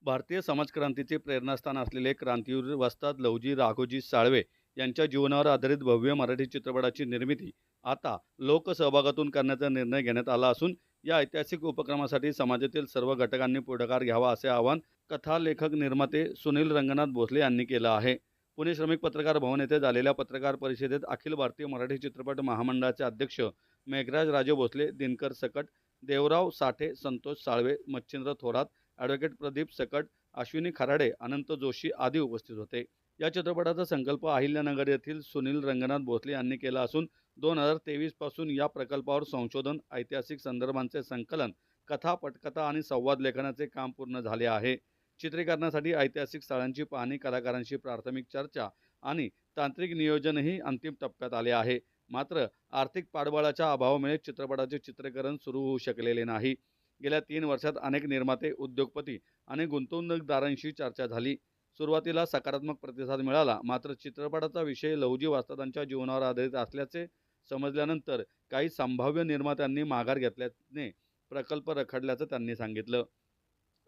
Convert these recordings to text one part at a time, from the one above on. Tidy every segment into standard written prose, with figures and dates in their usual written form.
भारतीय समाजक्रांतीचे प्रेरणास्थान असलेले क्रांतीवीर वस्ताद लहुजी राघोजी साळवे यांच्या जीवनावर आधारित भव्य मराठी चित्रपटाची निर्मिती आता लोकसहभागातून करण्याचा निर्णय घेण्यात आला असून या ऐतिहासिक उपक्रमासाठी समाजातील सर्व घटकांनी पुढाकार घ्यावा असे आवाहन कथा लेखक निर्माते सुनील रंगनाथ भोसले यांनी केलं आहे। पुणे श्रमिक पत्रकार भवन येथे झालेल्या पत्रकार परिषदेत अखिल भारतीय मराठी चित्रपट महामंडळाचे अध्यक्ष मेघराज राजे भोसले, दिनकर सकट, देवराव साठे, संतोष साळवे, मच्छिंद्र थोरात, ॲडव्होकेट प्रदीप सकट, अश्विनी खराडे, अनंत जोशी आदी उपस्थित होते। या चित्रपटाचा संकल्प अहिल्यानगर येथील सुनील रंगनाथ भोसले यांनी केला असून 2023 पासून या प्रकल्पावर संशोधन, ऐतिहासिक संदर्भांचे संकलन, कथा, पटकथा आणि संवाद लेखनाचे काम पूर्ण झाले आहे। चित्रीकरणासाठी ऐतिहासिक स्थळांची पाहणी, कलाकारांशी प्राथमिक चर्चा आणि तांत्रिक नियोजनही अंतिम टप्प्यात आले आहे। मात्र आर्थिक पाठबळाच्या अभावामुळे चित्रपटाचे चित्रीकरण सुरू होऊ शकलेले नाही। गेल्या 3 वर्षात अनेक निर्माते, उद्योगपती आणि गुंतवणूकदारांशी चर्चा झाली। सुरुवातीला सकारात्मक प्रतिसाद मिळाला, मात्र चित्रपटाचा विषय लहुजी वस्तादांच्या जीवनावर आधारित असल्याचे समजल्यानंतर काही संभाव्य निर्मात्यांनी माघार घेतल्याने प्रकल्प रखडल्याचं त्यांनी सांगितलं।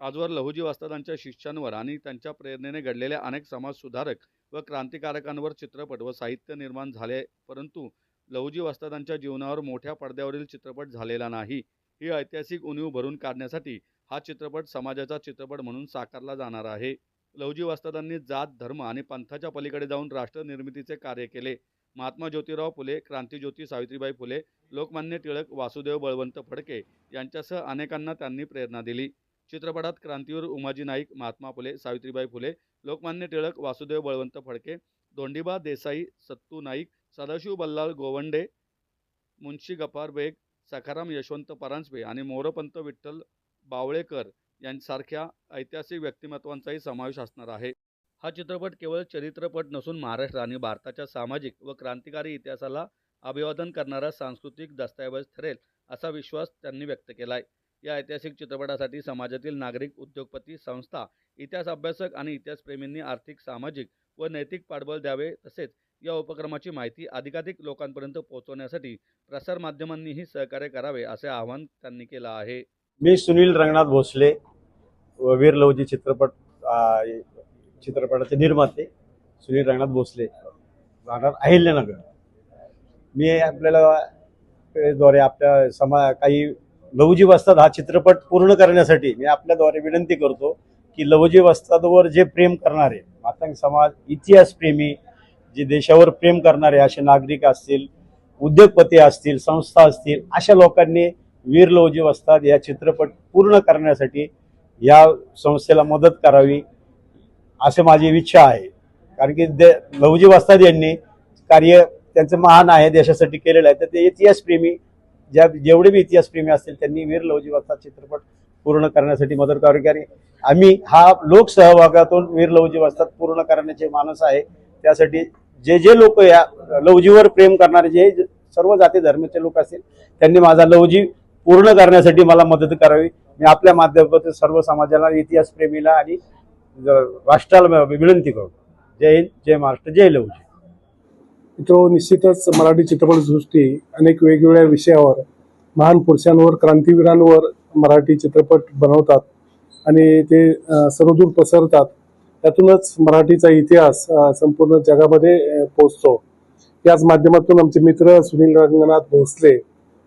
आजवर लहुजी वस्तादांच्या शिष्यांवर आणि त्यांच्या प्रेरणेने घडलेल्या अनेक समाजसुधारक व क्रांतिकारकांवर चित्रपट व साहित्य निर्माण झाले, परंतु लहुजी वस्तादांच्या जीवनावर मोठ्या पडद्यावरील चित्रपट झालेला नाही। ही ऐतिहासिक उणीव भरून काढण्यासाठी हा चित्रपट समाजाचा चित्रपट म्हणून साकारला जाणार आहे। लहुजी वस्तादांनी जात, धर्म आणि पंथाच्या पलीकडे जाऊन राष्ट्र निर्मितीचे कार्य केले। महात्मा ज्योतिराव फुले, क्रांतिज्योती सावित्रीबाई फुले, लोकमान्य टिळक, वासुदेव बळवंत फडके यांच्यासह अनेकांना त्यांनी प्रेरणा दिली। चित्रपटात क्रांतीवीर उमाजी नाईक, महात्मा फुले, सावित्रीबाई फुले, लोकमान्य टिळक, वासुदेव बळवंत फडके, धोंडीबा देसाई, सत्तू नाईक, सदाशिव बल्लाळ गोवंडे, मुन्शी गफार बेग, सखाराम यशवंत परांजपे आणि मोरपंत विठ्ठल बावळेकर यांसारख्या ऐतिहासिक व्यक्तिमत्वांचाही समावेश असणार आहे। हा चित्रपट केवळ चरित्रपट नसून महाराष्ट्र आणि भारताच्या सामाजिक व क्रांतिकारी इतिहासाला अभिवादन करणारा सांस्कृतिक दस्तऐवज ठरेल असा विश्वास त्यांनी व्यक्त केलाय। या ऐतिहासिक चित्रपटासाठी समाजातील नागरिक, उद्योगपती, संस्था, इतिहास अभ्यासक आणि इतिहासप्रेमींनी आर्थिक, सामाजिक व नैतिक पाठबळ द्यावे। तसेच या उपक्रमाची माहिती अधिकाधिक लोकांपर्यंत पोहोचवण्यासाठी प्रसार माध्यमांनीही सहकार्य करावे असे आवाहन त्यांनी केलं आहे। मी सुनील रंगनाथ भोसले, वीर लहुजी चित्रपटाचे निर्माते सुनील रंगनाथ भोसले, राहणार अहिल्यानगर। मी आपल्याला द्वारे आपल्या काही लहुजी वस्ताद हा चित्रपट पूर्ण करण्यासाठी मी आपल्याद्वारे विनंती करतो की लहुजी वस्तादवर जे प्रेम करणारे मातंग समाज, इतिहासप्रेमी, जे देशावर प्रेम करणारे असे नागरिक असतील, उद्योगपती असतील, संस्था असतील, अशा लोकांनी वीर लहुजी वस्ताद या चित्रपट पूर्ण करण्यासाठी या संस्थेला मदत करावी असे माझी इच्छा आहे। कारण की लहुजी वस्ताद यांनी कार्य त्यांचं महान आहे, देशासाठी केलेलं आहे। तर ते इतिहासप्रेमी जेवढे बी इतिहासप्रेमी असतील त्यांनी वीर लहुजी वस्ताद चित्रपट पूर्ण करण्यासाठी मदत करावी। कारण आम्ही हा लोकसहभागातून वीर लहुजी वस्ताद पूर्ण करण्याचे मानस आहे। त्यासाठी जे लोक या लहुजीवर प्रेम करणारे जे सर्व जाती धर्माचे लोक असतील त्यांनी माझा लहुजी पूर्ण करण्यासाठी मला मदत करावी। मी आपल्या माध्यमातून सर्व समाजाला, इतिहासप्रेमीला आणि राष्ट्राला विनंती करतो। जय हिंद, जय महाराष्ट्र, जय लहुजी। निश्चितच मराठी चित्रपटसृष्टी अनेक वेगवेगळ्या विषयावर, महान पुरुषांवर, क्रांतीवीरांवर मराठी चित्रपट बनवतात आणि ते सर्वदूर पसरतात। त्यातूनच मराठीचा इतिहास संपूर्ण जगामध्ये पोहोचतो। याच माध्यमातून आमचे मित्र सुनील रंगनाथ भोसले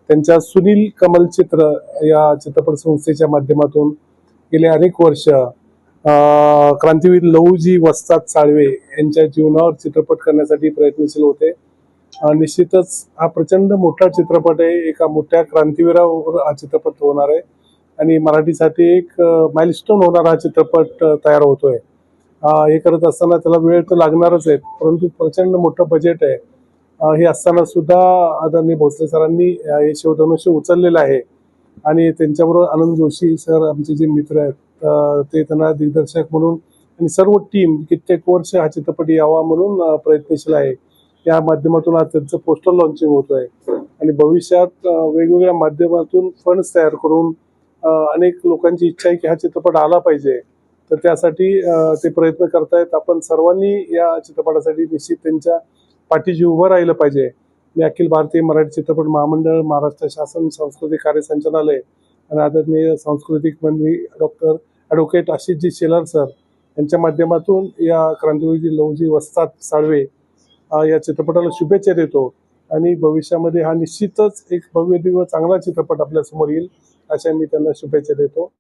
त्यांच्या सुनील कमल चित्र या चित्रपट संस्थेच्या माध्यमातून गेले अनेक वर्ष क्रांतीवीर लहुजी वस्ताद साळवे यांच्या जीवनावर चित्रपट करण्यासाठी प्रयत्नशील होते। निश्चितच हा प्रचंड मोठा चित्रपट आहे। एका मोठ्या क्रांतीवीरावर हा चित्रपट होणार आहे आणि मराठीसाठी एक माइलस्टोन होणारा हा चित्रपट तयार होतोय। हे करत असताना त्याला वेळ तर लागणारच आहे, परंतु प्रचंड मोठं बजेट आहे। हे असताना सुद्धा आदरणीय भोसले सरांनी हे शिवधनुष्य उचललेलं आहे आणि त्यांच्याबरोबर आनंद जोशी सर आमचे जे मित्र आहेत ते त्यांना दिग्दर्शक म्हणून आणि सर्व टीम कित्येक वर्ष हा चित्रपट यावा म्हणून प्रयत्नशील आहे। या माध्यमातून आज त्यांचं पोस्टर लॉन्चिंग होत आहे आणि भविष्यात वेगवेगळ्या माध्यमातून फंड्स तयार करून अनेक लोकांची इच्छा आहे की हा चित्रपट आला पाहिजे, तर त्यासाठी ते प्रयत्न करतायत। आपण सर्वांनी या चित्रपटासाठी निश्चित त्यांच्या पाठीशी उभं राहिलं पाहिजे। मी अखिल भारतीय मराठी चित्रपट महामंडळ, महाराष्ट्र शासन सांस्कृतिक कार्य संचालनालय आणि आदरणीय सांस्कृतिक मंत्री डॉक्टर ॲडव्होकेट आशिषजी शेलार सर यांच्या माध्यमातून या क्रांतिवीर लहुजी वस्ताद साळवे या चित्रपटाला शुभेच्छा देतो आणि भविष्यामध्ये हा निश्चितच एक भव्य दिव्य चांगला चित्रपट आपल्यासमोर येईल अशा मी त्यांना शुभेच्छा देतो.